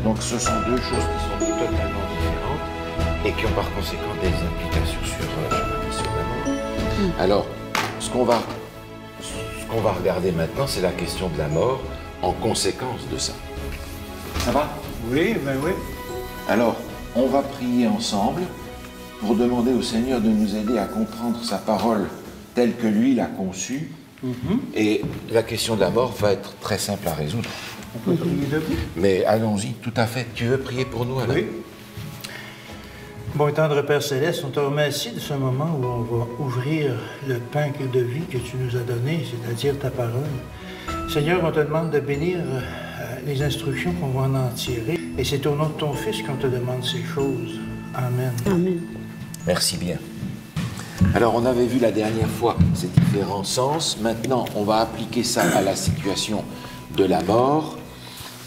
Donc ce sont deux choses qui sont totalement différentes et qui ont par conséquent des implications sur la question de la mort. Alors, ce qu'on va regarder maintenant, c'est la question de la mort en conséquence de ça. Ça va? Oui, ben oui. Alors, on va prier ensemble pour demander au Seigneur de nous aider à comprendre sa parole telle que lui l'a conçue. Et la question de la mort va être très simple à résoudre. On peut prier debout. Mais allons-y, tout à fait. Tu veux prier pour nous, Alain? Oui. Bon et tendre Père Céleste, on te remercie de ce moment où on va ouvrir le pain de vie que tu nous as donné, c'est-à-dire ta parole. Seigneur, on te demande de bénir les instructions qu'on va en tirer. Et c'est au nom de ton Fils qu'on te demande ces choses. Amen. Amen. Merci bien. Alors, on avait vu la dernière fois ces différents sens. Maintenant, on va appliquer ça à la situation de la mort.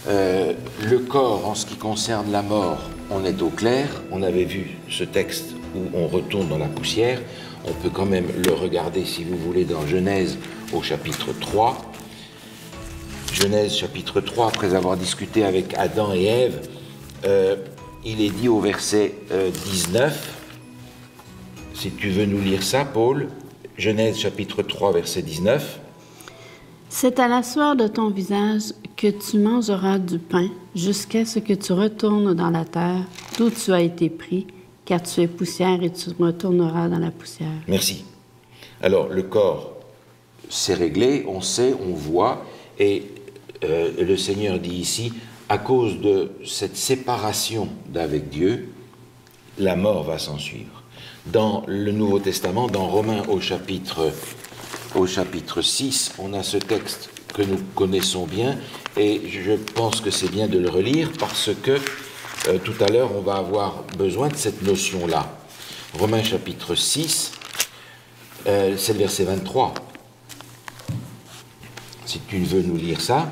Le corps, en ce qui concerne la mort, on est au clair. On avait vu ce texte où on retourne dans la poussière. On peut quand même le regarder, si vous voulez, dans Genèse au chapitre 3. Genèse chapitre 3, après avoir discuté avec Adam et Ève, il est dit au verset 19, si tu veux nous lire ça, Paul, Genèse chapitre 3, verset 19. C'est à la sueur de ton visage que tu mangeras du pain jusqu'à ce que tu retournes dans la terre d'où tu as été pris, car tu es poussière et tu retourneras dans la poussière. Merci. Alors, le corps, c'est réglé, on sait, on voit, et le Seigneur dit ici, à cause de cette séparation d'avec Dieu, la mort va s'en suivre. Dans le Nouveau Testament, dans Romains au chapitre 6, on a ce texte que nous connaissons bien, et je pense que c'est bien de le relire parce que tout à l'heure, on va avoir besoin de cette notion-là. Romains chapitre 6, c'est le verset 23. Si tu veux nous lire ça.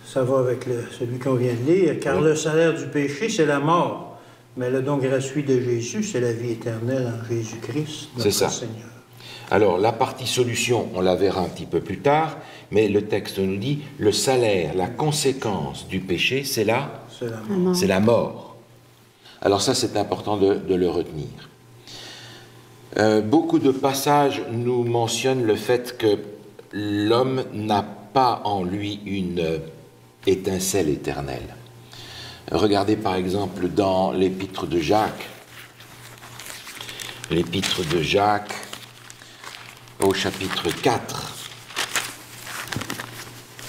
Ça va avec celui qu'on vient de lire. Car Oui. le salaire du péché, c'est la mort. Mais le don gratuit de Jésus, c'est la vie éternelle en Jésus-Christ, notre Seigneur. Alors, la partie solution, on la verra un petit peu plus tard, mais le texte nous dit, le salaire, la conséquence du péché, c'est la mort. C'est la mort. Alors ça, c'est important de le retenir. Beaucoup de passages nous mentionnent le fait que l'homme n'a pas en lui une étincelle éternelle. Regardez par exemple dans l'épître de Jacques. L'épître de Jacques au chapitre 4,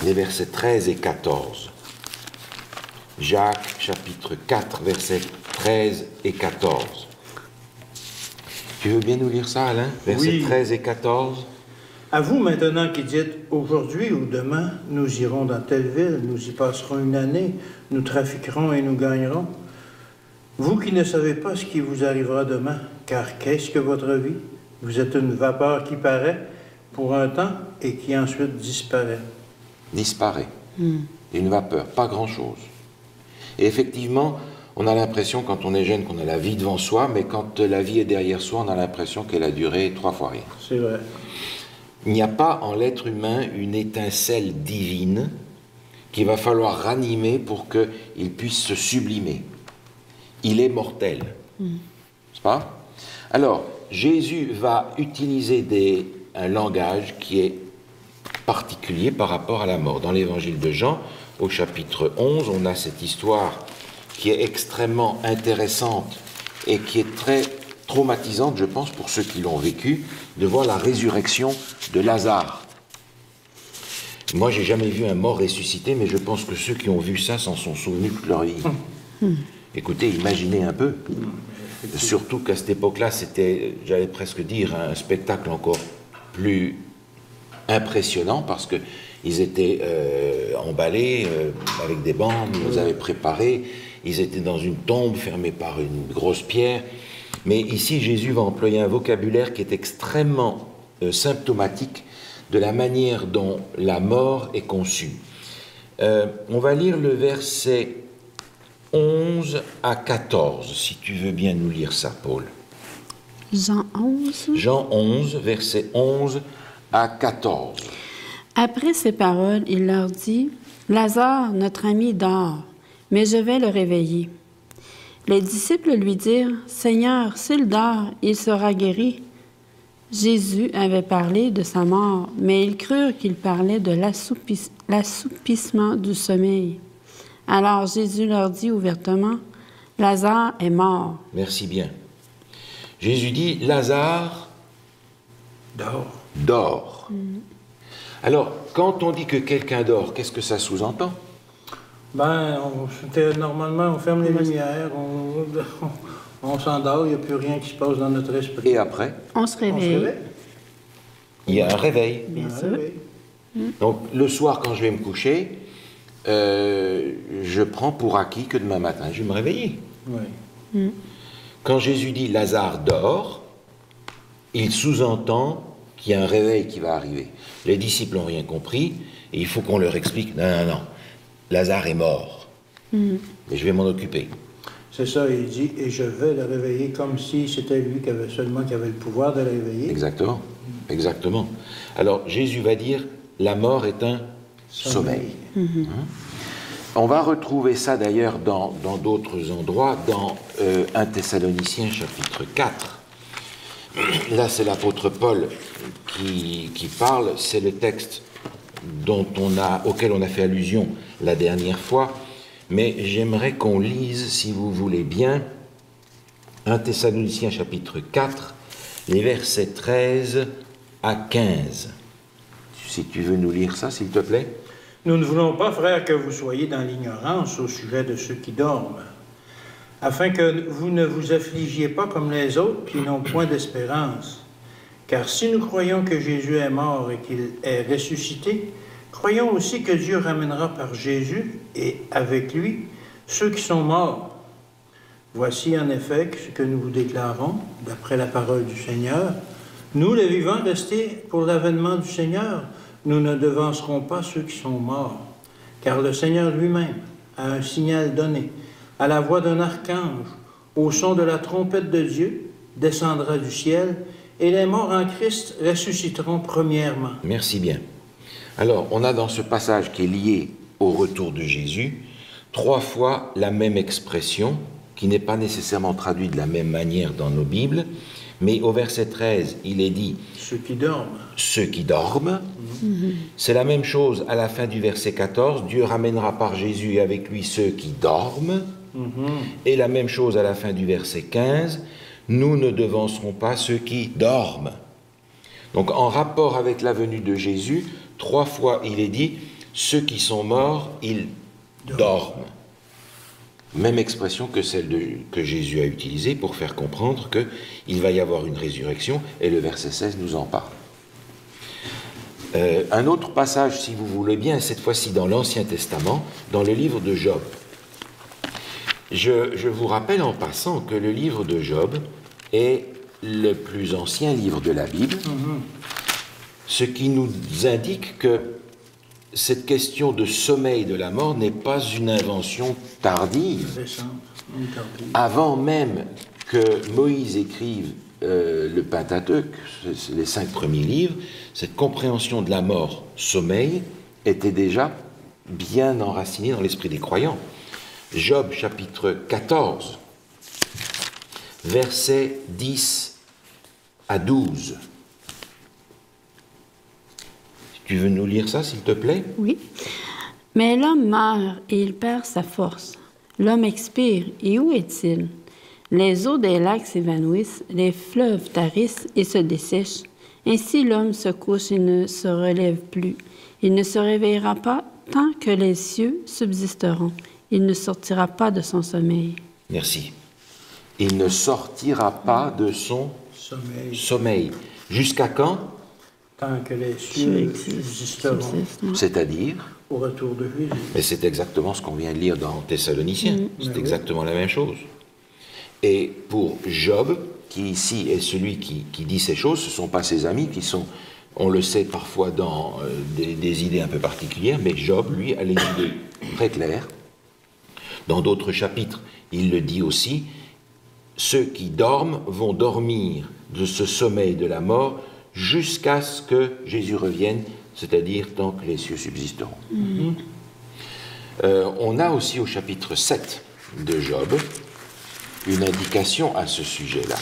les versets 13 et 14. Jacques chapitre 4, versets 13 et 14. Tu veux bien nous lire ça, Alain? Versets 13 et 14. À vous maintenant qui dites, aujourd'hui ou demain, nous irons dans telle ville, nous y passerons une année, nous trafiquerons et nous gagnerons. Vous qui ne savez pas ce qui vous arrivera demain, car qu'est-ce que votre vie? Vous êtes une vapeur qui paraît pour un temps et qui ensuite disparaît. Disparaît. Une vapeur, pas grand-chose. Et effectivement, on a l'impression quand on est jeune qu'on a la vie devant soi, mais quand la vie est derrière soi, on a l'impression qu'elle a duré 3 fois rien. C'est vrai. Il n'y a pas en l'être humain une étincelle divine qu'il va falloir ranimer pour qu'il puisse se sublimer. Il est mortel. N'est-ce pas? Alors, Jésus va utiliser un langage qui est particulier par rapport à la mort. Dans l'évangile de Jean, au chapitre 11, on a cette histoire qui est extrêmement intéressante et qui est très traumatisante, je pense, pour ceux qui l'ont vécu, de voir la résurrection de Lazare. Moi, j'ai jamais vu un mort ressuscité, mais je pense que ceux qui ont vu ça s'en sont souvenus toute leur vie. Écoutez, imaginez un peu. Surtout qu'à cette époque-là, c'était, j'allais presque dire, un spectacle encore plus impressionnant parce qu'ils étaient emballés avec des bandes, ils les avaient préparés, ils étaient dans une tombe fermée par une grosse pierre. Mais ici, Jésus va employer un vocabulaire qui est extrêmement symptomatique de la manière dont la mort est conçue. On va lire le verset 11 à 14, si tu veux bien nous lire ça, Paul. Jean 11. Jean 11, verset 11 à 14. Après ces paroles, il leur dit, « Lazare, notre ami, dort, mais je vais le réveiller. » Les disciples lui dirent, « Seigneur, s'il dort, il sera guéri. » Jésus avait parlé de sa mort, mais ils crurent qu'il parlait de l'assoupissement du sommeil. Alors Jésus leur dit ouvertement, « Lazare est mort. » Merci bien. Jésus dit, Lazare dort. Alors, quand on dit que quelqu'un dort, qu'est-ce que ça sous-entend? Normalement, on ferme les lumières, on s'endort, il n'y a plus rien qui se passe dans notre esprit. Et après? On se réveille. Il y a un réveil. Bien sûr. Donc, le soir, quand je vais me coucher, je prends pour acquis que demain matin, je vais me réveiller. Oui. Quand Jésus dit Lazare dort, il sous-entend qu'il y a un réveil qui va arriver. Les disciples n'ont rien compris, et il faut qu'on leur explique, non, Lazare est mort. Et je vais m'en occuper. C'est ça, il dit, et je vais le réveiller comme si c'était lui qui avait le pouvoir de le réveiller. Exactement, exactement. Alors, Jésus va dire, la mort est un sommeil. On va retrouver ça d'ailleurs dans d'autres endroits, dans 1 Thessaloniciens chapitre 4. Là, c'est l'apôtre Paul qui parle, c'est le texte auquel on a fait allusion la dernière fois, mais j'aimerais qu'on lise, si vous voulez bien, 1 Thessaloniciens chapitre 4, les versets 13 à 15. Si tu veux nous lire ça, s'il te plaît. Nous ne voulons pas, frères, que vous soyez dans l'ignorance au sujet de ceux qui dorment, afin que vous ne vous affligiez pas comme les autres qui n'ont point d'espérance. Car si nous croyons que Jésus est mort et qu'il est ressuscité, croyons aussi que Dieu ramènera par Jésus et avec lui ceux qui sont morts. Voici en effet ce que nous vous déclarons, d'après la parole du Seigneur. Nous, les vivants, restés pour l'avènement du Seigneur, nous ne devancerons pas ceux qui sont morts, car le Seigneur lui-même a un signal donné, à la voix d'un archange, au son de la trompette de Dieu, descendra du ciel, et les morts en Christ ressusciteront premièrement. Merci bien. Alors, on a dans ce passage qui est lié au retour de Jésus, 3 fois la même expression, qui n'est pas nécessairement traduite de la même manière dans nos Bibles, mais au verset 13, il est dit « Ceux qui dorment ». Ceux qui dorment. C'est la même chose à la fin du verset 14, Dieu ramènera par Jésus et avec lui ceux qui dorment. Et la même chose à la fin du verset 15, nous ne devancerons pas ceux qui dorment. Donc en rapport avec la venue de Jésus, 3 fois il est dit, ceux qui sont morts, ils dorment. Même expression que celle que Jésus a utilisée pour faire comprendre qu'il va y avoir une résurrection, et le verset 16 nous en parle. Un autre passage, si vous voulez bien, cette fois-ci dans l'Ancien Testament, dans le livre de Job. Je vous rappelle en passant que le livre de Job est le plus ancien livre de la Bible, ce qui nous indique que cette question de sommeil de la mort n'est pas une invention tardive. Avant même que Moïse écrive le Pentateuque, les 5 premiers livres, cette compréhension de la mort, sommeil, était déjà bien enracinée dans l'esprit des croyants. Job chapitre 14, versets 10 à 12. Tu veux nous lire ça, s'il te plaît? Oui. Mais l'homme meurt et il perd sa force. L'homme expire, et où est-il? Les eaux des lacs s'évanouissent, les fleuves tarissent et se dessèchent. Ainsi l'homme se couche et ne se relève plus. Il ne se réveillera pas tant que les cieux subsisteront. Il ne sortira pas de son sommeil. Merci. Il ne sortira pas de son sommeil. Jusqu'à quand? Tant que les cieux subsisteront. C'est-à-dire? Au retour de Jésus. Mais c'est exactement ce qu'on vient de lire dans Thessaloniciens. C'est exactement la même chose. Et pour Job, qui ici est celui qui dit ces choses, ce ne sont pas ses amis qui sont, on le sait parfois dans des idées un peu particulières, mais Job, lui, a les idées très claires. Dans d'autres chapitres, il le dit aussi, ceux qui dorment vont dormir de ce sommeil de la mort jusqu'à ce que Jésus revienne, c'est-à-dire tant que les cieux subsisteront. On a aussi au chapitre 7 de Job une indication à ce sujet-là.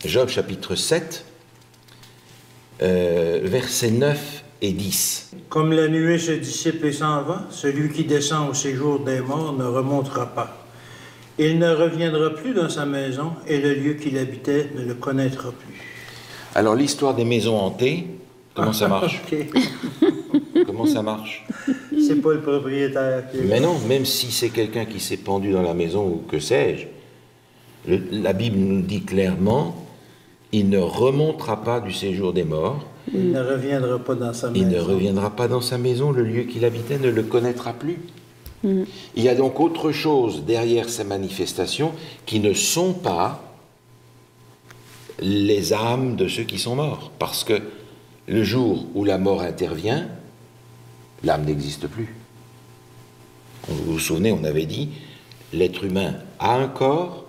Job chapitre 7, versets 9 et 10. Comme la nuée se dissipe et s'en va, celui qui descend au séjour des morts ne remontera pas. Il ne reviendra plus dans sa maison et le lieu qu'il habitait ne le connaîtra plus. Alors l'histoire des maisons hantées, comment ça marche? Okay. Comment ça marche? C'est pas le propriétaire qui est Mais là. non, même si c'est quelqu'un qui s'est pendu dans la maison ou que sais-je, la Bible nous dit clairement, il ne remontera pas du séjour des morts, Il ne reviendra pas dans sa maison. il ne reviendra pas dans sa maison, le lieu qu'il habitait ne le connaîtra plus. Il y a donc autre chose derrière ces manifestations qui ne sont pas les âmes de ceux qui sont morts. Parce que le jour où la mort intervient, l'âme n'existe plus. Vous vous souvenez, on avait dit, l'être humain a un corps,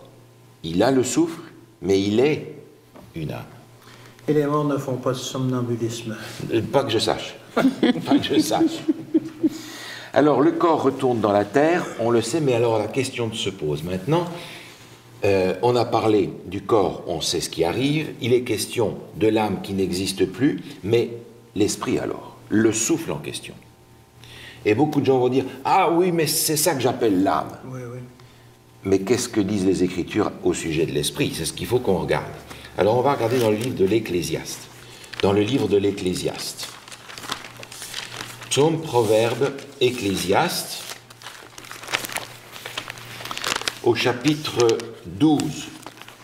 il a le souffle, mais il est une âme. Et les morts ne font pas de somnambulisme. Pas que je sache. Pas que je sache. Alors, le corps retourne dans la terre, on le sait, mais alors la question se pose maintenant. On a parlé du corps, on sait ce qui arrive. Il est question de l'âme qui n'existe plus, mais l'esprit alors, le souffle en question. Et beaucoup de gens vont dire « Ah oui, mais c'est ça que j'appelle l'âme. » Oui, oui. Mais qu'est-ce que disent les Écritures au sujet de l'esprit? C'est ce qu'il faut qu'on regarde. Alors on va regarder dans le livre de l'Ecclésiaste. Dans le livre de l'Ecclésiaste. Psaume, Proverbe, Ecclésiaste, au chapitre 12.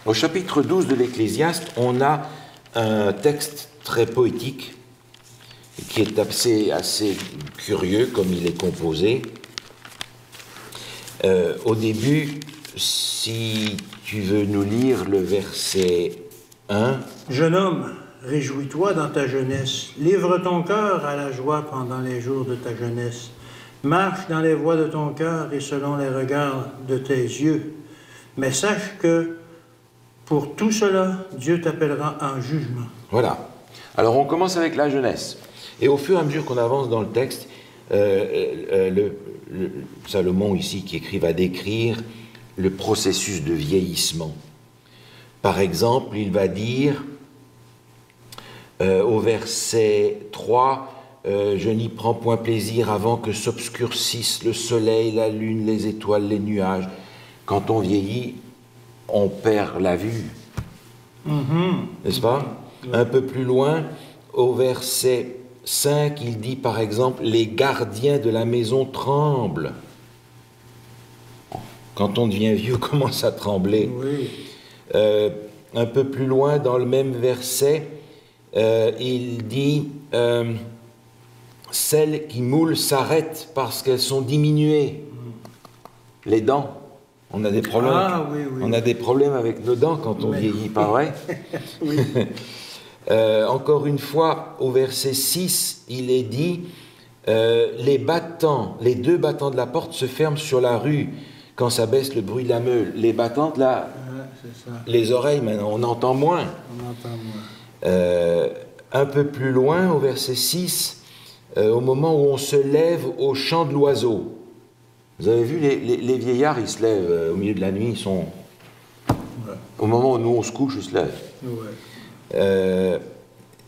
Au chapitre 12 de l'Ecclésiaste, on a un texte très poétique qui est assez curieux comme il est composé. Au début, si tu veux nous lire le verset 1. Jeune homme, réjouis-toi dans ta jeunesse. Livre ton cœur à la joie pendant les jours de ta jeunesse. Marche dans les voies de ton cœur et selon les regards de tes yeux. Mais sache que pour tout cela, Dieu t'appellera en jugement. Voilà. Alors on commence avec la jeunesse. Et au fur et à mesure qu'on avance dans le texte, Salomon ici qui écrit va décrire le processus de vieillissement. Par exemple, il va dire au verset 3, je n'y prends point plaisir avant que s'obscurcissent le soleil, la lune, les étoiles, les nuages. Quand on vieillit, on perd la vue. N'est-ce pas? Un peu plus loin, au verset 5, il dit par exemple, les gardiens de la maison tremblent. Quand on devient vieux, on commence à trembler. Oui. Un peu plus loin, dans le même verset, il dit celles qui moulent s'arrêtent parce qu'elles sont diminuées. Les dents, on a des problèmes. Ah, oui, oui. On a des problèmes avec nos dents quand on vieillit, pas vrai? Oui. Encore une fois, au verset 6, il est dit les deux battants de la porte se ferment sur la rue quand ça baisse le bruit de la meule. Les battantes, là, C'est ça. les oreilles, maintenant, on entend moins. On entend moins. Un peu plus loin, au verset 6, au moment où on se lève au chant de l'oiseau. Vous avez vu, les vieillards, ils se lèvent au milieu de la nuit, ils sont... Ouais. Au moment où nous, on se couche, ils se lèvent. Ouais.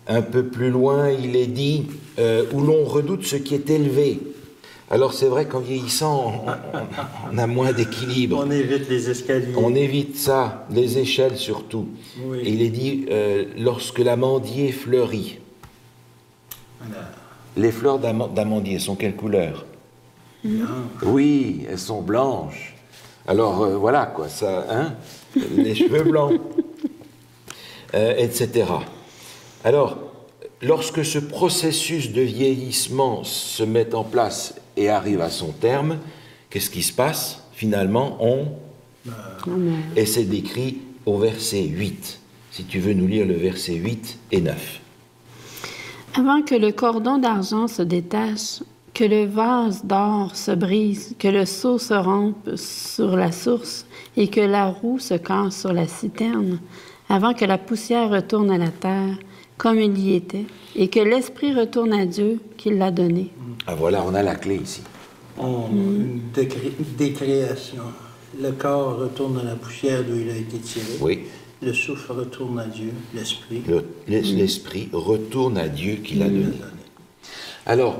Un peu plus loin, il est dit où l'on redoute ce qui est élevé. Alors c'est vrai qu'en vieillissant, on a moins d'équilibre. On évite les escaliers. On évite ça, les échelles surtout. Oui. Et il est dit lorsque l'amandier fleurit. Voilà. Les fleurs d'amandier sont quelle couleur? Bien. Oui, elles sont blanches. Alors voilà quoi, ça, hein, les cheveux blancs, etc. Alors, lorsque ce processus de vieillissement se met en place et arrive à son terme, qu'est-ce qui se passe? Finalement, et c'est décrit au verset 8. Si tu veux nous lire le verset 8 et 9. Avant que le cordon d'argent se détache, que le vase d'or se brise, que le seau se rompe sur la source et que la roue se casse sur la citerne, avant que la poussière retourne à la terre, comme il y était, et que l'Esprit retourne à Dieu qui l'a donné. Ah voilà, on a la clé ici. Une décréation. Le corps retourne à la poussière d'où il a été tiré. Oui. Le souffle retourne à Dieu, l'esprit. L'esprit retourne à Dieu qui l'a donné. Alors,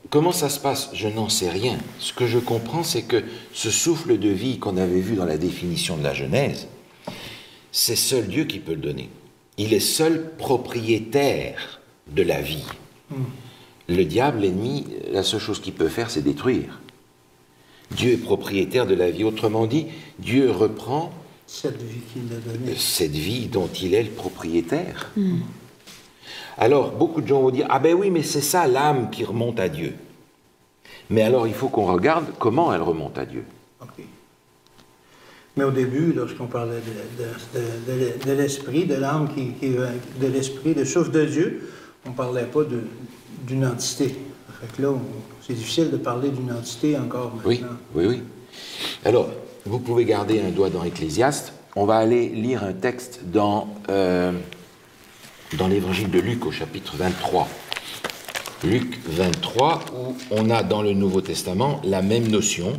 comment ça se passe? Je n'en sais rien. Ce que je comprends, c'est que ce souffle de vie qu'on avait vu dans la définition de la Genèse, c'est seul Dieu qui peut le donner. Il est seul propriétaire de la vie. Le diable, l'ennemi, la seule chose qu'il peut faire, c'est détruire. Dieu est propriétaire de la vie. Autrement dit, Dieu reprend cette vie qu'il a donnée. Cette vie dont il est le propriétaire. Alors, beaucoup de gens vont dire, ah ben oui, mais c'est ça l'âme qui remonte à Dieu. Mais alors, il faut qu'on regarde comment elle remonte à Dieu. Okay. Mais au début, lorsqu'on parlait de l'esprit, de l'âme, de l'esprit, le souffle de Dieu, on ne parlait pas d'une entité. Fait que là, c'est difficile de parler d'une entité encore maintenant. Oui. Alors, vous pouvez garder un doigt dans Ecclésiaste. On va aller lire un texte dans l'évangile de Luc au chapitre 23. Luc 23, où on a dans le Nouveau Testament la même notion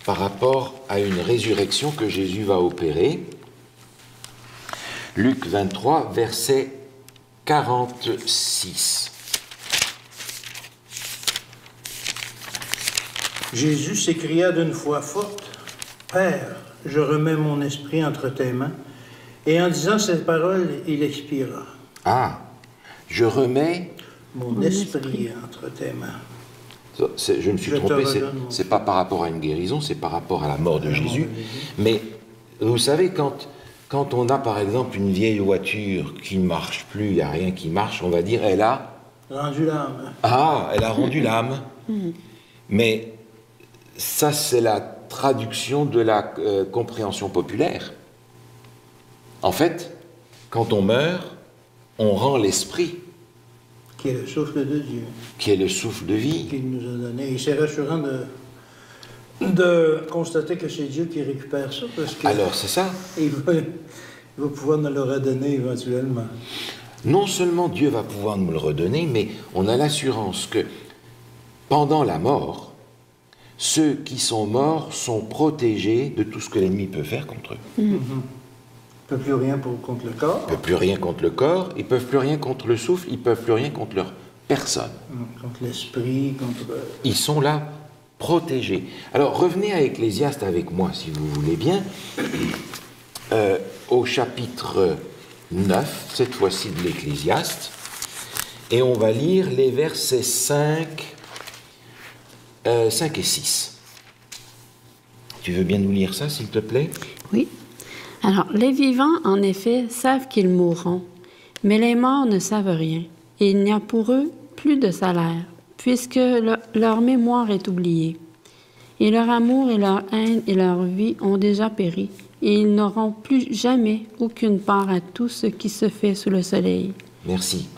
par rapport à une résurrection que Jésus va opérer. Luc 23, verset 46. Jésus s'écria d'une voix forte, « Père, je remets mon esprit entre tes mains. » Et en disant cette parole, il expira. Ah, je remets mon esprit entre tes mains. Je me suis trompé, c'est pas par rapport à une guérison, c'est par rapport à la mort de Jésus. Mais vous savez, quand on a par exemple une vieille voiture qui ne marche plus, il n'y a rien qui marche, on va dire, elle a rendu l'âme. Ah, elle a rendu l'âme. Mais ça, c'est la traduction de la compréhension populaire. En fait, quand on meurt, on rend l'esprit. Qui est le souffle de Dieu. Qui est le souffle de vie. Qu'il nous a donné. Et c'est rassurant de constater que c'est Dieu qui récupère ça. Parce que alors, c'est ça. Il va pouvoir nous le redonner éventuellement. Non seulement Dieu va pouvoir nous le redonner, mais on a l'assurance que pendant la mort, ceux qui sont morts sont protégés de tout ce que l'ennemi peut faire contre eux. Il ne peut plus rien contre le corps. Il ne peut plus rien contre le corps, ils ne peuvent plus rien contre le souffle, ils ne peuvent plus rien contre leur personne. Contre l'esprit, contre... Ils sont là, protégés. Alors, revenez à Ecclésiaste avec moi, si vous voulez bien, au chapitre 9, cette fois-ci de l'Ecclésiaste, et on va lire les versets 5 et 6. Tu veux bien nous lire ça, s'il te plaît? Oui. Alors, les vivants, en effet, savent qu'ils mourront, mais les morts ne savent rien, et il n'y a pour eux plus de salaire, puisque leur mémoire est oubliée. Et leur amour et leur haine et leur vie ont déjà péri, et ils n'auront plus jamais aucune part à tout ce qui se fait sous le soleil. Merci.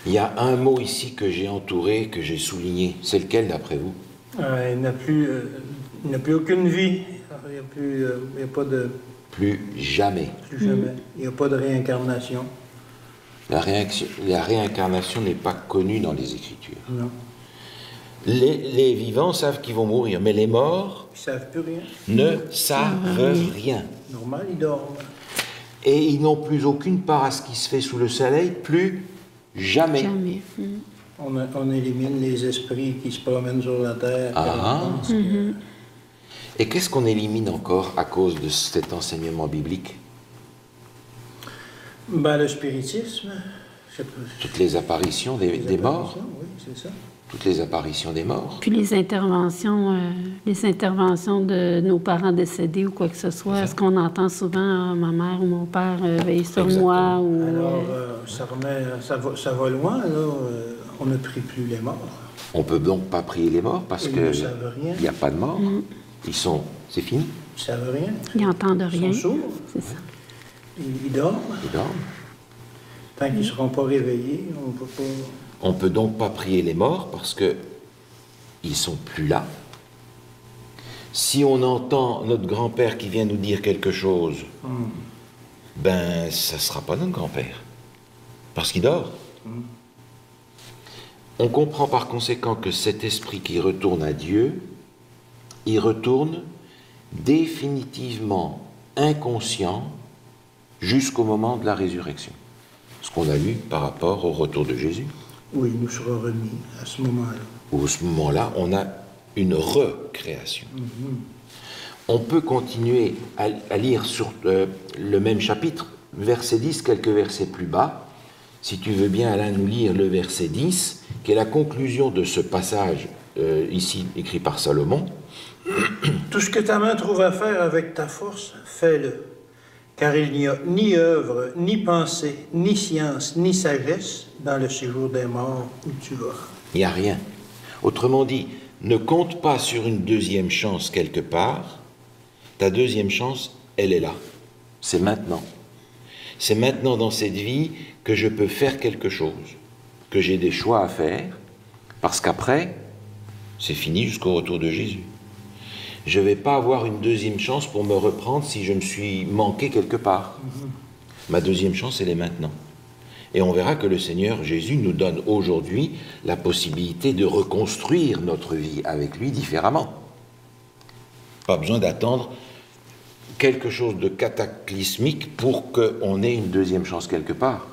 Il y a un mot ici que j'ai entouré, que j'ai souligné. C'est lequel, d'après vous? Il n'a plus aucune vie. Il n'y a pas de... Plus jamais. Plus jamais. Il n'y a pas de réincarnation. La réincarnation n'est pas connue dans les Écritures. Non. Les vivants savent qu'ils vont mourir, mais les morts ils savent plus rien. Ne savent rien. Normal, ils dorment. Et ils n'ont plus aucune part à ce qui se fait sous le soleil, plus jamais. Jamais. On élimine les esprits qui se promènent sur la terre. Et qu'est-ce qu'on élimine encore à cause de cet enseignement biblique? Le spiritisme. Toutes les apparitions des morts. Oui, c'est ça. Toutes les apparitions des morts. Puis les interventions de nos parents décédés ou quoi que ce soit. Est-ce qu'on entend souvent ma mère ou mon père veille sur moi? Ou, alors, ça va loin, là. On ne prie plus les morts. On ne peut donc pas prier les morts parce qu'il n'y a pas de mort. C'est fini. Ils ne savent rien. Ils n'entendent rien. Ils sont sourds. C'est ça. Ils dorment. Tant qu'ils ne seront pas réveillés, on ne peut pas... On ne peut donc pas prier les morts parce qu'ils ne sont plus là. Si on entend notre grand-père qui vient nous dire quelque chose, ça ne sera pas notre grand-père. Parce qu'il dort. On comprend par conséquent que cet esprit qui retourne à Dieu, il retourne définitivement inconscient jusqu'au moment de la résurrection. Ce qu'on a lu par rapport au retour de Jésus. Oui, il nous sera remis à ce moment-là. Où, à ce moment-là, on a une recréation. On peut continuer à lire sur le même chapitre, verset 10, quelques versets plus bas. Si tu veux bien, Alain, nous lire le verset 10, qui est la conclusion de ce passage ici écrit par Salomon. Tout ce que ta main trouve à faire avec ta force, fais-le. Car il n'y a ni œuvre, ni pensée, ni science, ni sagesse dans le séjour des morts où tu vas. Il n'y a rien. Autrement dit, ne compte pas sur une deuxième chance quelque part. Ta deuxième chance, elle est là. C'est maintenant. C'est maintenant dans cette vie que je peux faire quelque chose, que j'ai des choix à faire, parce qu'après, c'est fini jusqu'au retour de Jésus. Je ne vais pas avoir une deuxième chance pour me reprendre si je me suis manqué quelque part. Ma deuxième chance, elle est maintenant. Et on verra que le Seigneur Jésus nous donne aujourd'hui la possibilité de reconstruire notre vie avec lui différemment. Pas besoin d'attendre quelque chose de cataclysmique pour qu'on ait une deuxième chance quelque part.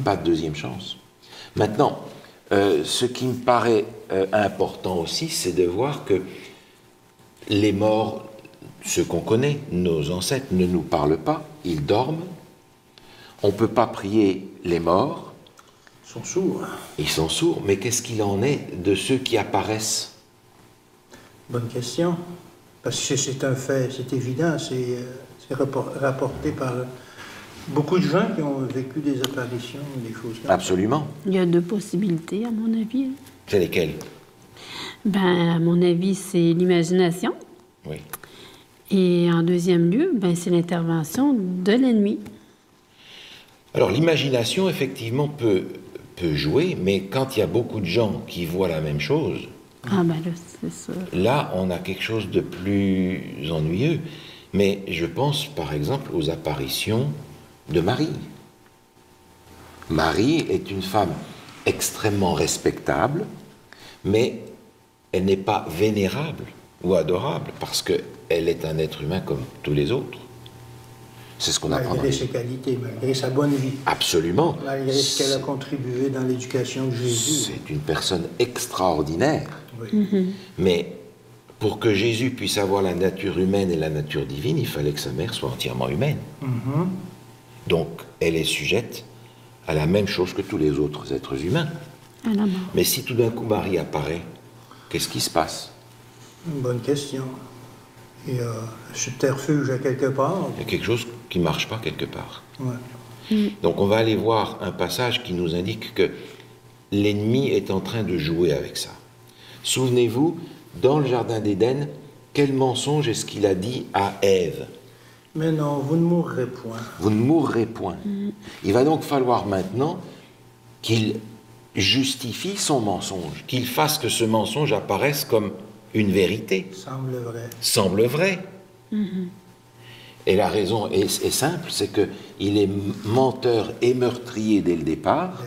Pas de deuxième chance. Maintenant, ce qui me paraît important aussi, c'est de voir que les morts, ceux qu'on connaît, nos ancêtres, ne nous parlent pas, ils dorment. On ne peut pas prier les morts. Ils sont sourds. Ils sont sourds, mais qu'est-ce qu'il en est de ceux qui apparaissent? Bonne question. Parce que c'est un fait, c'est évident, c'est rapporté par beaucoup de gens qui ont vécu des apparitions, des choses comme ça. Absolument. Il y a deux possibilités, à mon avis. C'est lesquelles? Ben, à mon avis, c'est l'imagination. Oui. Et en deuxième lieu, ben, c'est l'intervention de l'ennemi. Alors l'imagination, effectivement, peut jouer, mais quand il y a beaucoup de gens qui voient la même chose, Ah ben là, c'est ça. là, on a quelque chose de plus ennuyeux. Mais je pense, par exemple, aux apparitions de Marie. Marie est une femme extrêmement respectable, mais elle n'est pas vénérable ou adorable, parce qu'elle est un être humain comme tous les autres. C'est ce qu'on apprend. Malgré ses qualités, malgré sa bonne vie. Absolument. Malgré ce qu'elle a contribué dans l'éducation de Jésus. C'est une personne extraordinaire. Oui. Mais pour que Jésus puisse avoir la nature humaine et la nature divine, il fallait que sa mère soit entièrement humaine. Donc, elle est sujette à la même chose que tous les autres êtres humains. À la mort. Mais si tout d'un coup Marie apparaît, qu'est-ce qui se passe? Une bonne question. Il y a un subterfuge à quelque part. Il y a quelque chose qui ne marche pas quelque part. Ouais. Donc on va aller voir un passage qui nous indique que l'ennemi est en train de jouer avec ça. Souvenez-vous, dans le jardin d'Éden, quel mensonge est-ce qu'il a dit à Ève? Mais non, vous ne mourrez point. Vous ne mourrez point. Il va donc falloir maintenant qu'il justifie son mensonge, qu'il fasse que ce mensonge apparaisse comme une vérité. Semble vrai. Semble vrai. Et la raison est simple, c'est qu'il est menteur et meurtrier dès le départ.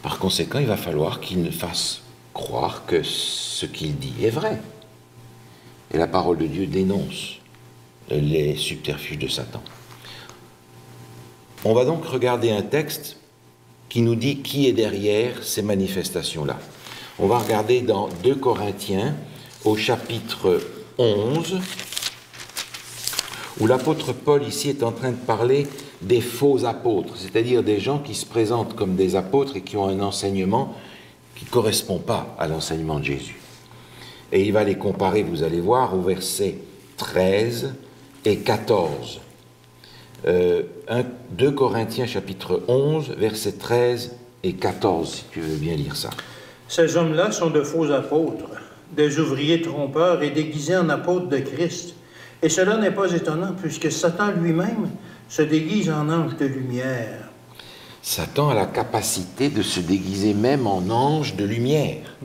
Par conséquent, il va falloir qu'il ne fasse croire que ce qu'il dit est vrai. Et la parole de Dieu dénonce les subterfuges de Satan. On va donc regarder un texte qui nous dit qui est derrière ces manifestations-là. On va regarder dans 2 Corinthiens, au chapitre 11, où l'apôtre Paul ici est en train de parler des faux apôtres, c'est-à-dire des gens qui se présentent comme des apôtres et qui ont un enseignement qui ne correspond pas à l'enseignement de Jésus. Et il va les comparer, vous allez voir, au verset 13 et 14. 2 Corinthiens chapitre 11, versets 13 et 14, si tu veux bien lire ça. Ces hommes-là sont de faux apôtres, des ouvriers trompeurs et déguisés en apôtres de Christ. Et cela n'est pas étonnant, puisque Satan lui-même se déguise en ange de lumière. Satan a la capacité de se déguiser même en ange de lumière.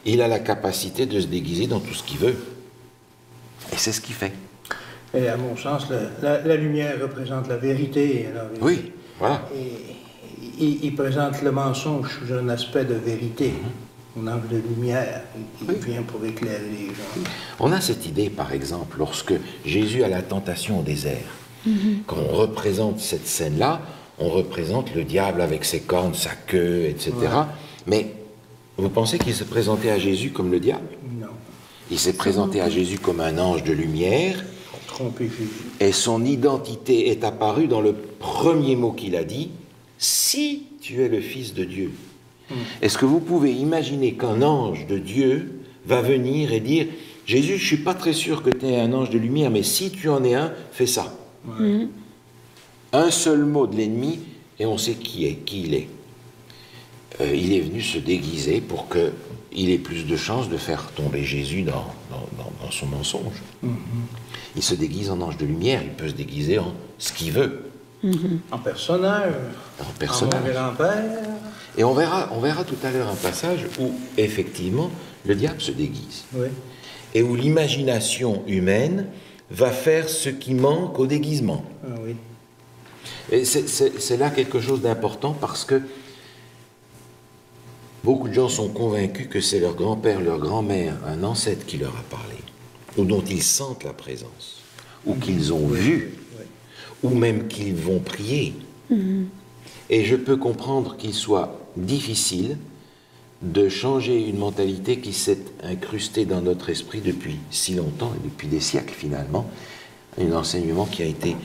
Il a la capacité de se déguiser dans tout ce qu'il veut. Et c'est ce qu'il fait. Et à mon sens, la lumière représente la vérité. Alors, Oui. Voilà. Et il présente le mensonge sous un aspect de vérité, un ange de lumière. Il vient pour éclairer les gens. On a cette idée, par exemple, lorsque Jésus a la tentation au désert. Quand on représente cette scène-là, on représente le diable avec ses cornes, sa queue, etc. Ouais. Mais vous pensez qu'il se présentait à Jésus comme le diable? Non, Il s'est présenté à Jésus comme un ange de lumière, pour tromper Jésus. et son identité est apparue dans le premier mot qu'il a dit, « Si tu es le Fils de Dieu ». Est-ce que vous pouvez imaginer qu'un ange de Dieu va venir et dire « Jésus, je ne suis pas très sûr que tu es un ange de lumière, mais si tu en es un, fais ça ». Un seul mot de l'ennemi, et on sait qui il est. Il est venu se déguiser pour qu'il ait plus de chances de faire tomber Jésus dans son mensonge. Il se déguise en ange de lumière, il peut se déguiser en ce qu'il veut. En personnage, en mon grand-père. Et on verra tout à l'heure un passage où, effectivement, le diable se déguise. Oui. Et où l'imagination humaine va faire ce qui manque au déguisement. Ah oui. Et c'est là quelque chose d'important parce que beaucoup de gens sont convaincus que c'est leur grand-père, leur grand-mère, un ancêtre qui leur a parlé, ou dont ils sentent la présence, ou qu'ils ont vu, ou même qu'ils vont prier. Et je peux comprendre qu'il soit difficile de changer une mentalité qui s'est incrustée dans notre esprit depuis si longtemps, et depuis des siècles finalement, un enseignement qui a été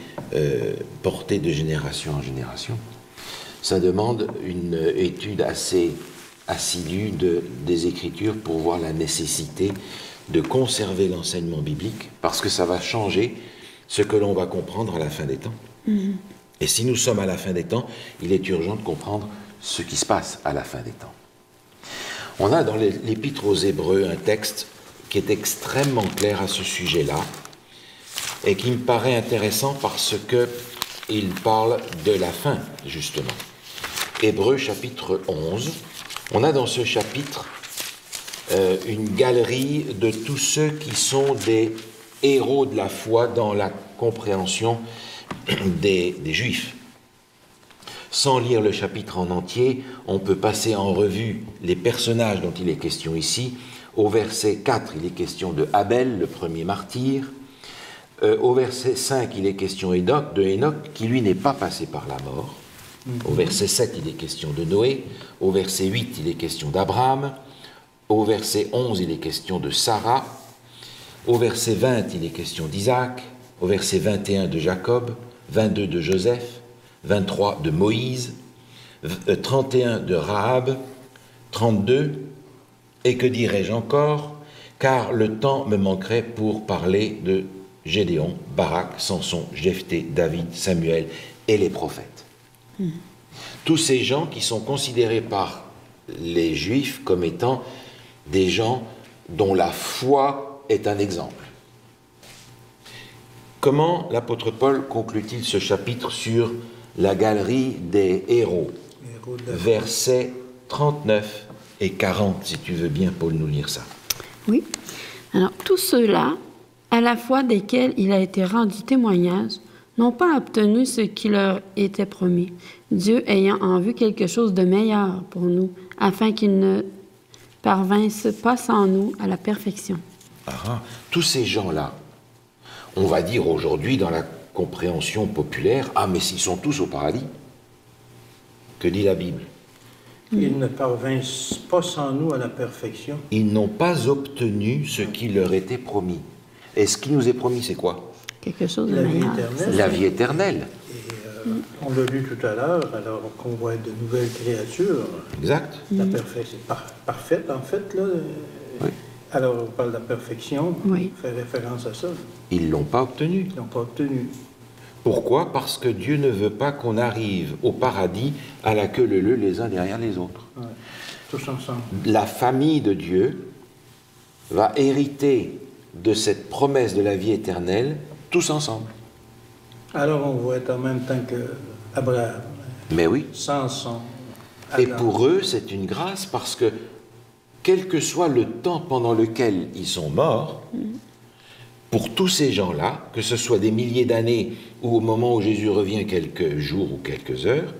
porté de génération en génération. Ça demande une étude assez assidue des Écritures pour voir la nécessité de conserver l'enseignement biblique, parce que ça va changer ce que l'on va comprendre à la fin des temps. Et si nous sommes à la fin des temps, il est urgent de comprendre ce qui se passe à la fin des temps. On a dans l'Épître aux Hébreux un texte qui est extrêmement clair à ce sujet-là, et qui me paraît intéressant parce qu'il parle de la fin, justement. Hébreux chapitre 11, on a dans ce chapitre une galerie de tous ceux qui sont des héros de la foi dans la compréhension des Juifs. Sans lire le chapitre en entier, on peut passer en revue les personnages dont il est question ici. Au verset 4, il est question de Abel, le premier martyr. Au verset 5, il est question de Hénoch, qui lui n'est pas passé par la mort. Au verset 7, il est question de Noé. Au verset 8, il est question d'Abraham. Au verset 11, il est question de Sarah. Au verset 20, il est question d'Isaac. Au verset 21, de Jacob. 22, de Joseph. 23, de Moïse. 31, de Rahab. 32, et que dirais-je encore, car le temps me manquerait pour parler de Gédéon, Barak, Samson, Jephthé, David, Samuel et les prophètes. Tous ces gens qui sont considérés par les Juifs comme étant des gens dont la foi est un exemple. Comment l'apôtre Paul conclut-il ce chapitre sur la galerie des héros? Versets 39 et 40, si tu veux bien, Paul, nous lire ça. Oui. Alors, tous ceux-là, à la fois desquels il a été rendu témoignage, n'ont pas obtenu ce qui leur était promis, Dieu ayant en vue quelque chose de meilleur pour nous, afin qu'ils ne parvinssent pas sans nous à la perfection. Tous ces gens-là, on va dire aujourd'hui dans la compréhension populaire, « Ah, mais s'ils sont tous au paradis !» Que dit la Bible? Ils ne parvinssent pas sans nous à la perfection. Ils n'ont pas obtenu ce qui leur était promis. Et ce qui nous est promis, c'est quoi? Quelque chose de La vie meilleur. éternelle. La vie éternelle. Et on l'a lu tout à l'heure, alors qu'on voit de nouvelles créatures. Exact. La perfection parfaite, en fait, là. Oui. Alors, on parle de la perfection, Oui. on fait référence à ça. Ils ne l'ont pas obtenu. Ils n'ont pas obtenu. Pourquoi? Parce que Dieu ne veut pas qu'on arrive au paradis à la queue leu-leu les uns derrière les autres. Ouais. Tous ensemble. La famille de Dieu va hériter de cette promesse de la vie éternelle tous ensemble. Alors, on va être en même temps qu'Abraham, Mais oui. Samson, Et Adam. pour eux, c'est une grâce parce que, quel que soit le temps pendant lequel ils sont morts, pour tous ces gens-là, que ce soit des milliers d'années ou au moment où Jésus revient quelques jours ou quelques heures,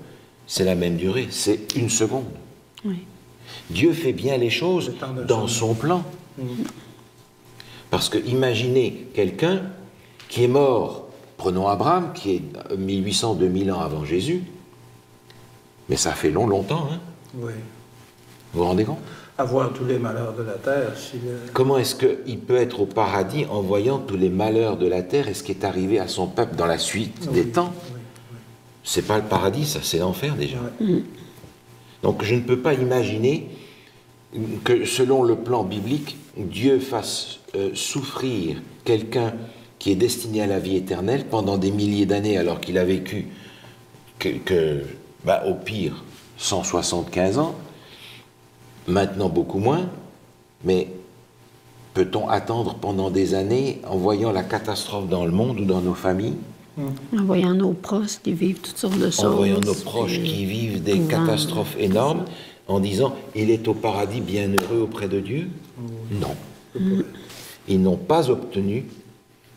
c'est la même durée, c'est une seconde. Oui. Dieu fait bien les choses Le temps d'un dans seul. son plan. Parce que imaginez quelqu'un qui est mort, prenons Abraham, qui est 1800, 2000 ans avant Jésus, mais ça fait longtemps, hein. Oui. Vous vous rendez compte? Avoir tous les malheurs de la terre, si le... Comment est-ce qu'il peut être au paradis en voyant tous les malheurs de la terre et ce qui est arrivé à son peuple dans la suite des temps? Oui, C'est pas le paradis, ça c'est l'enfer déjà. oui. Donc je ne peux pas imaginer que selon le plan biblique, Dieu fasse souffrir quelqu'un qui est destiné à la vie éternelle pendant des milliers d'années alors qu'il a vécu au pire 175 ans, maintenant beaucoup moins, mais peut-on attendre pendant des années en voyant la catastrophe dans le monde ou dans nos familles? En voyant nos proches qui vivent toutes sortes de choses. En voyant nos proches puis, qui vivent des souvent, catastrophes énormes, en disant « il est au paradis bienheureux auprès de Dieu ». Non. Ils n'ont pas obtenu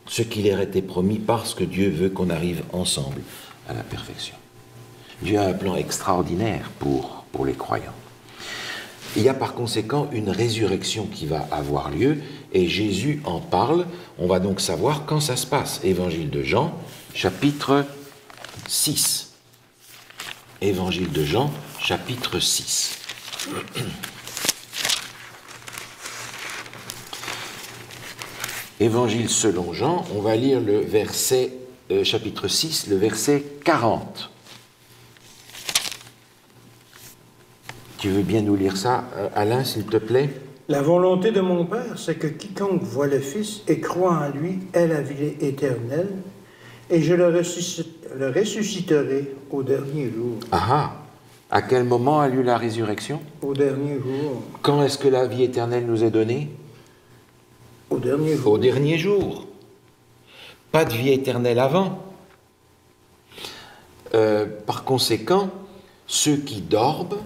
ce qui leur était promis parce que Dieu veut qu'on arrive ensemble à la perfection. Dieu a un plan extraordinaire pour les croyants. Il y a par conséquent une résurrection qui va avoir lieu et Jésus en parle. On va donc savoir quand ça se passe. Évangile de Jean, chapitre 6. Évangile de Jean, chapitre 6. Évangile selon Jean, on va lire le verset, chapitre 6, le verset 40. Tu veux bien nous lire ça, Alain, s'il te plaît? La volonté de mon Père, c'est que quiconque voit le Fils et croit en lui ait la vie éternelle, et je le ressusciterai au dernier jour. Ah ah! À quel moment a lieu la résurrection? Au dernier jour. Quand est-ce que la vie éternelle nous est donnée? Au dernier jour. Au dernier jour. Pas de vie éternelle avant. Par conséquent, ceux qui dorment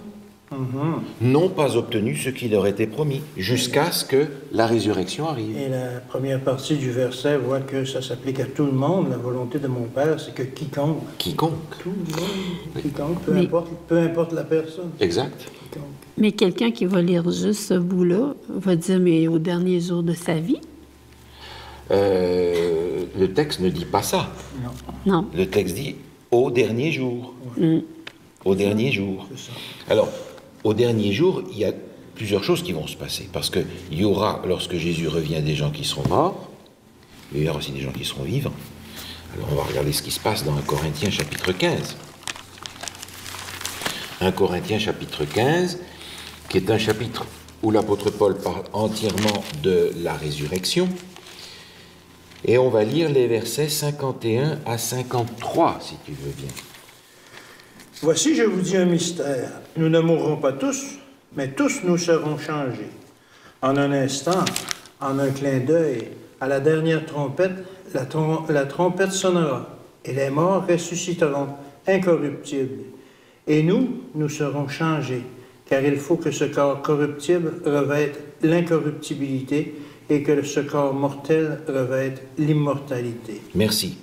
n'ont pas obtenu ce qui leur était promis, jusqu'à ce que la résurrection arrive. Et la première partie du verset voit que ça s'applique à tout le monde. La volonté de mon Père, c'est que quiconque, Quiconque. tout le monde, quiconque, Mais- peu importe la personne. Exact. Quiconque. Mais quelqu'un qui va lire juste ce bout-là va dire, mais au dernier jour de sa vie? Le texte ne dit pas ça. Non. Le texte dit au dernier jour. Au dernier jour. C'est ça. Alors, au dernier jour, il y a plusieurs choses qui vont se passer. Parce qu'il y aura, lorsque Jésus revient, des gens qui seront morts, mais il y aura aussi des gens qui seront vivants. Alors, on va regarder ce qui se passe dans 1 Corinthiens chapitre 15. 1 Corinthiens chapitre 15, qui est un chapitre où l'apôtre Paul parle entièrement de la résurrection. Et on va lire les versets 51 à 53, si tu veux bien. Voici, je vous dis un mystère. Nous ne mourrons pas tous, mais tous nous serons changés. En un instant, en un clin d'œil, à la dernière trompette, la trompette sonnera, et les morts ressusciteront incorruptibles. Et nous serons changés, car il faut que ce corps corruptible revête l'incorruptibilité et que ce corps mortel revête l'immortalité. Merci.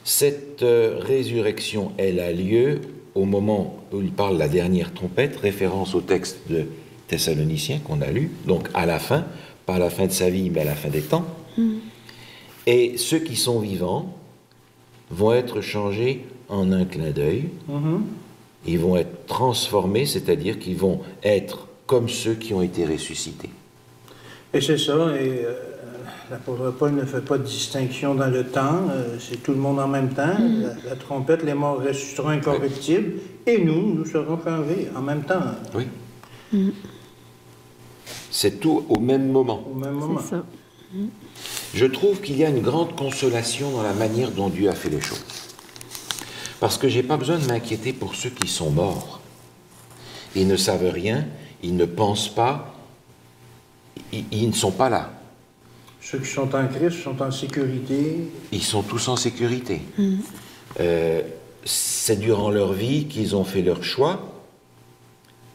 Cette résurrection, elle a lieu au moment où il parle de la dernière trompette, référence au texte de Thessaloniciens qu'on a lu, donc à la fin, pas à la fin de sa vie, mais à la fin des temps. Et ceux qui sont vivants vont être changés en un clin d'œil. Ils vont être transformés, c'est-à-dire qu'ils vont être comme ceux qui ont été ressuscités. Et c'est ça, et l'apôtre Paul ne fait pas de distinction dans le temps, c'est tout le monde en même temps. La trompette, les morts ressusciteront incorruptibles, et nous serons changés en même temps, Oui. C'est tout au même moment. au même moment. C'est ça. Je trouve qu'il y a une grande consolation dans la manière dont Dieu a fait les choses. Parce que je n'ai pas besoin de m'inquiéter pour ceux qui sont morts. Ils ne savent rien, ils ne pensent pas, ils ne sont pas là. Ceux qui sont en Christ sont en sécurité. Ils sont tous en sécurité. C'est durant leur vie qu'ils ont fait leur choix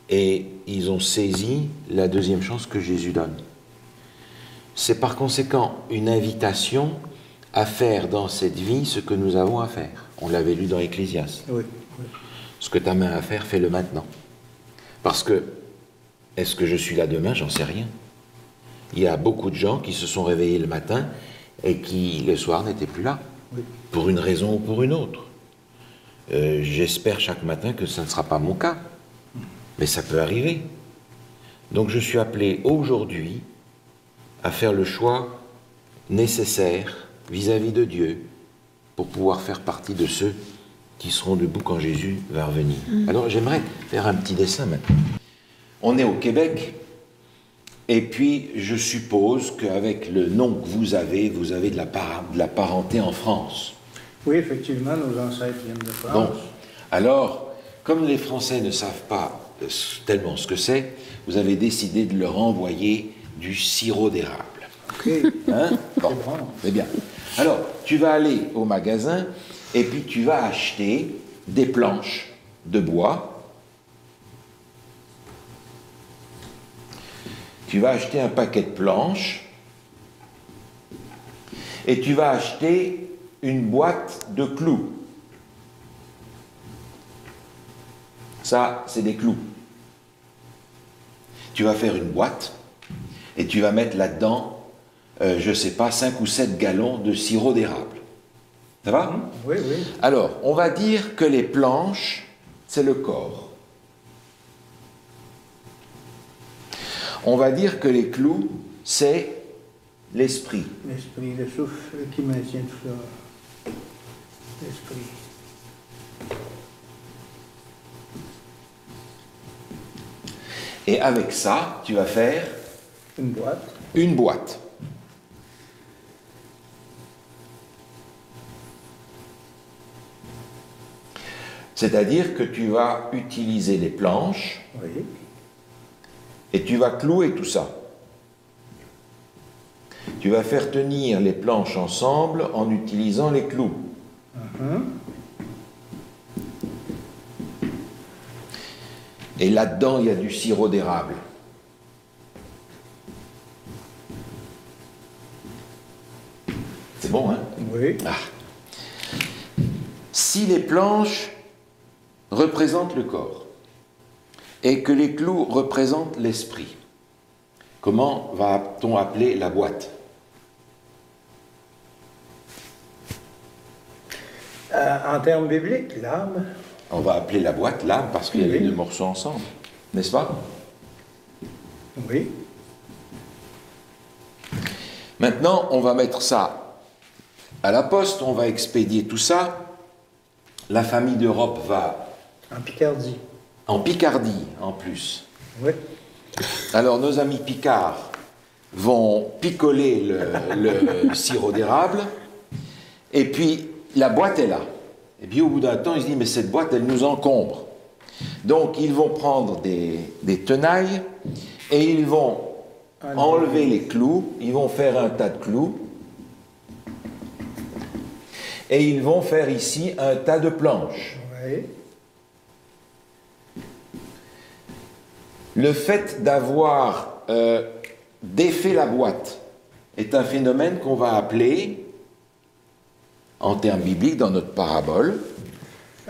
et ils ont saisi la deuxième chance que Jésus donne. c'est par conséquent une invitation à faire dans cette vie ce que nous avons à faire. On l'avait lu dans Ecclésiaste. Oui, oui. Ce que tu as main à faire, fais-le maintenant. Parce que, est-ce que je suis là demain? J'en sais rien. Il y a beaucoup de gens qui se sont réveillés le matin et qui, le soir, n'étaient plus là. Oui. Pour une raison ou pour une autre. J'espère chaque matin que ça ne sera pas mon cas. Mais ça peut arriver. Donc je suis appelé aujourd'hui à faire le choix nécessaire vis-à-vis de Dieu pour pouvoir faire partie de ceux qui seront debout quand Jésus va revenir. Alors j'aimerais faire un petit dessin maintenant. On est au Québec, et puis je suppose qu'avec le nom que vous avez de la parenté en France. Oui, effectivement, nos ancêtres viennent de France. Bon, alors, comme les Français ne savent pas tellement ce que c'est, vous avez décidé de leur envoyer du sirop d'érable. OK. Hein? Bon, C'est bon. c'est bien. Alors, tu vas aller au magasin et puis tu vas acheter des planches de bois. Tu vas acheter un paquet de planches et tu vas acheter une boîte de clous. Ça, c'est des clous. Tu vas faire une boîte et tu vas mettre là-dedans, je ne sais pas, 5 ou 7 gallons de sirop d'érable. Ça va? Oui, oui. Alors, on va dire que les planches, c'est le corps. On va dire que les clous, c'est l'esprit. L'esprit, le souffle qui maintient tout ça. L'esprit. Et avec ça, tu vas faire Une boîte. une boîte. C'est-à-dire que tu vas utiliser les planches Oui. et tu vas clouer tout ça. Tu vas faire tenir les planches ensemble en utilisant les clous. Et là-dedans, il y a du sirop d'érable. C'est bon, hein? Oui. Ah. Si les planches représentent le corps et que les clous représentent l'esprit, comment va-t-on appeler la boîte? En termes bibliques, l'âme. On va appeler la boîte l'âme parce qu'il y a les Oui. deux morceaux ensemble, n'est-ce pas? Oui. Maintenant, on va mettre ça à la poste, on va expédier tout ça. La famille d'Europe va En Picardie. en Picardie en plus. Oui. Alors nos amis picards vont picoler le sirop d'érable et puis la boîte est là. Et puis au bout d'un temps, ils se disent mais cette boîte elle nous encombre. Donc ils vont prendre des tenailles et ils vont enlever les clous, ils vont faire un tas de clous et ils vont faire ici un tas de planches. Oui. Le fait d'avoir défait la boîte est un phénomène qu'on va appeler, en termes bibliques, dans notre parabole,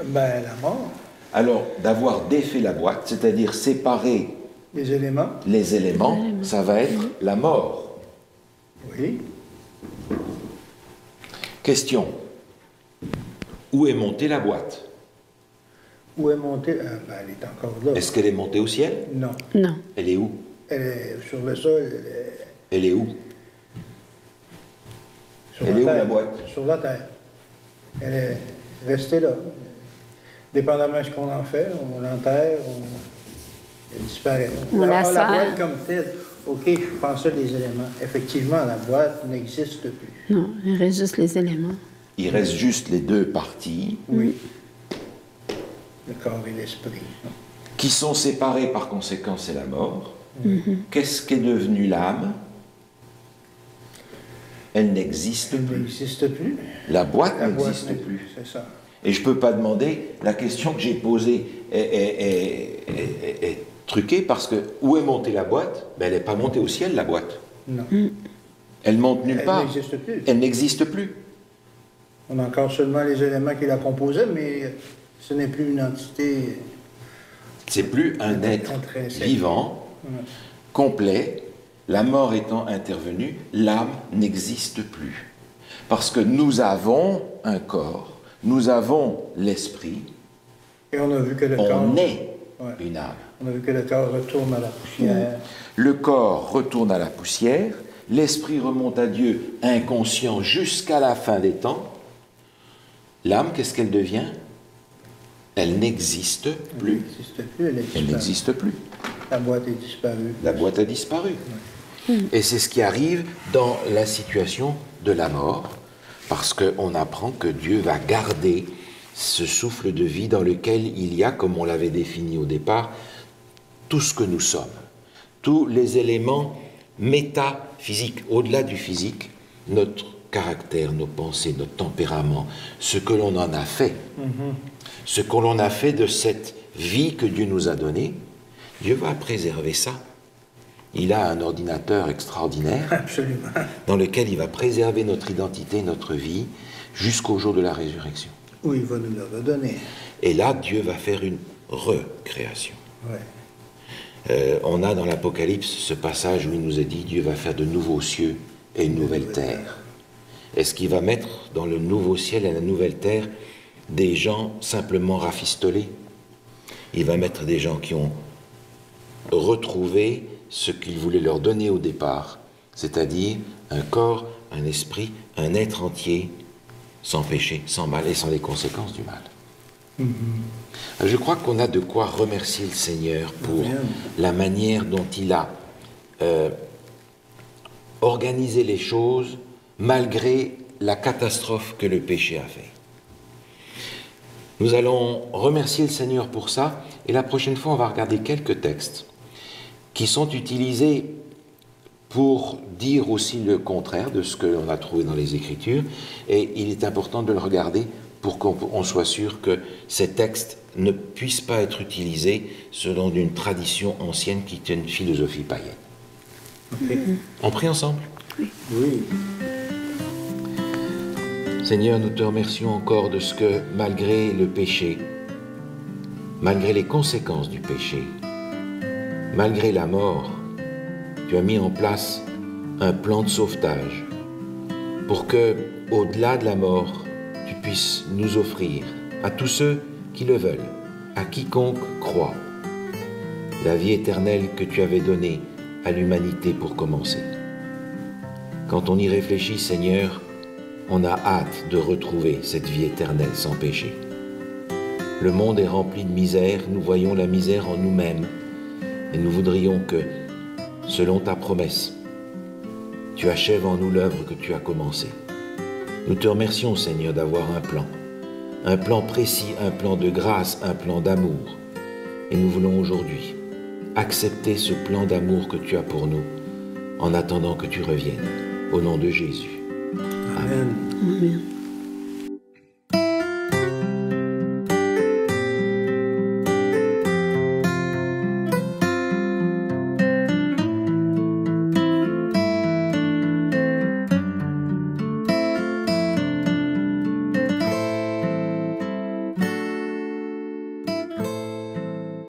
Ben, la mort. alors d'avoir défait la boîte, c'est-à-dire séparer Les éléments. les éléments, ça va être la mort. Oui. Question. Où est montée la boîte? Où est montée? Ben, elle est encore là. Est-ce qu'elle est montée au ciel? Non. Non. Elle est où? Elle est sur le sol. Elle est Elle est où? sur Elle est où, terre. la boîte? Sur la terre. Elle est restée là. Dépendamment de ce qu'on en fait, on l'enterre, elle disparaît. On la la serre. boîte comme telle, ok, je pensais les éléments. Effectivement, la boîte n'existe plus. Non, il reste juste les éléments. Il reste juste les deux parties Oui. Le corps et l'esprit. qui sont séparées par conséquent, c'est la mort. Qu'est-ce qu'est devenu l'âme? Elle n'existe Elle plus. n'existe plus. La boîte La boîte n'existe plus. C'est ça. Et je ne peux pas demander, la question que j'ai posée est truquée parce que où est montée la boîte? Ben, elle n'est pas montée au ciel, la boîte. Non. Elle monte nulle part. Elle n'existe plus. Elle n'existe plus. On a encore seulement les éléments qui la composaient, mais ce n'est plus une entité. C'est plus un être intrinsèque. vivant, complet. La mort étant intervenue, l'âme n'existe plus. Parce que nous avons un corps, nous avons l'esprit, Et on a vu que le corps. on est Ouais. une âme. On a vu que le corps retourne à la poussière. Le corps retourne à la poussière, l'esprit remonte à Dieu inconscient jusqu'à la fin des temps. L'âme, qu'est-ce qu'elle devient? Elle n'existe Elle plus. n'existe plus, elle est Elle disparue. n'existe plus. La boîte est disparue. La boîte a disparu. Et c'est ce qui arrive dans la situation de la mort, parce qu'on apprend que Dieu va garder ce souffle de vie dans lequel il y a, comme on l'avait défini au départ, tout ce que nous sommes, tous les éléments métaphysiques, au-delà du physique, notre caractère, nos pensées, notre tempérament, ce que l'on en a fait, ce que l'on a fait de cette vie que Dieu nous a donnée. Dieu va préserver ça. Il a un ordinateur extraordinaire Absolument. dans lequel il va préserver notre identité, notre vie, jusqu'au jour de la résurrection. Oui, il va nous le redonner. Et là, Dieu va faire une recréation. Ouais. On a dans l'Apocalypse ce passage où il nous est dit Dieu va faire de nouveaux cieux et une nouvelle terre. Est-ce qu'il va mettre dans le nouveau ciel et la nouvelle terre des gens simplement rafistolés? Il va mettre des gens qui ont retrouvé ce qu'il voulait leur donner au départ, c'est-à-dire un corps, un esprit, un être entier, sans péché, sans mal et sans les conséquences du mal. Je crois qu'on a de quoi remercier le Seigneur pour la manière dont il a organisé les choses malgré la catastrophe que le péché a fait. Nous allons remercier le Seigneur pour ça, et la prochaine fois on va regarder quelques textes qui sont utilisés pour dire aussi le contraire de ce que l'on a trouvé dans les Écritures, et il est important de le regarder pour qu'on soit sûr que ces textes ne puissent pas être utilisés selon une tradition ancienne qui est une philosophie païenne. Ok. On prie ensemble. Oui. Seigneur, nous te remercions encore de ce que, malgré le péché, malgré les conséquences du péché, malgré la mort, tu as mis en place un plan de sauvetage pour que, au-delà de la mort, tu puisses nous offrir à tous ceux qui le veulent, à quiconque croit, la vie éternelle que tu avais donnée à l'humanité pour commencer. Quand on y réfléchit, Seigneur, on a hâte de retrouver cette vie éternelle sans péché. Le monde est rempli de misère, nous voyons la misère en nous-mêmes, et nous voudrions que, selon ta promesse, tu achèves en nous l'œuvre que tu as commencée. Nous te remercions, Seigneur, d'avoir un plan précis, un plan de grâce, un plan d'amour. Et nous voulons aujourd'hui accepter ce plan d'amour que tu as pour nous, en attendant que tu reviennes. Au nom de Jésus. Amen. Amen.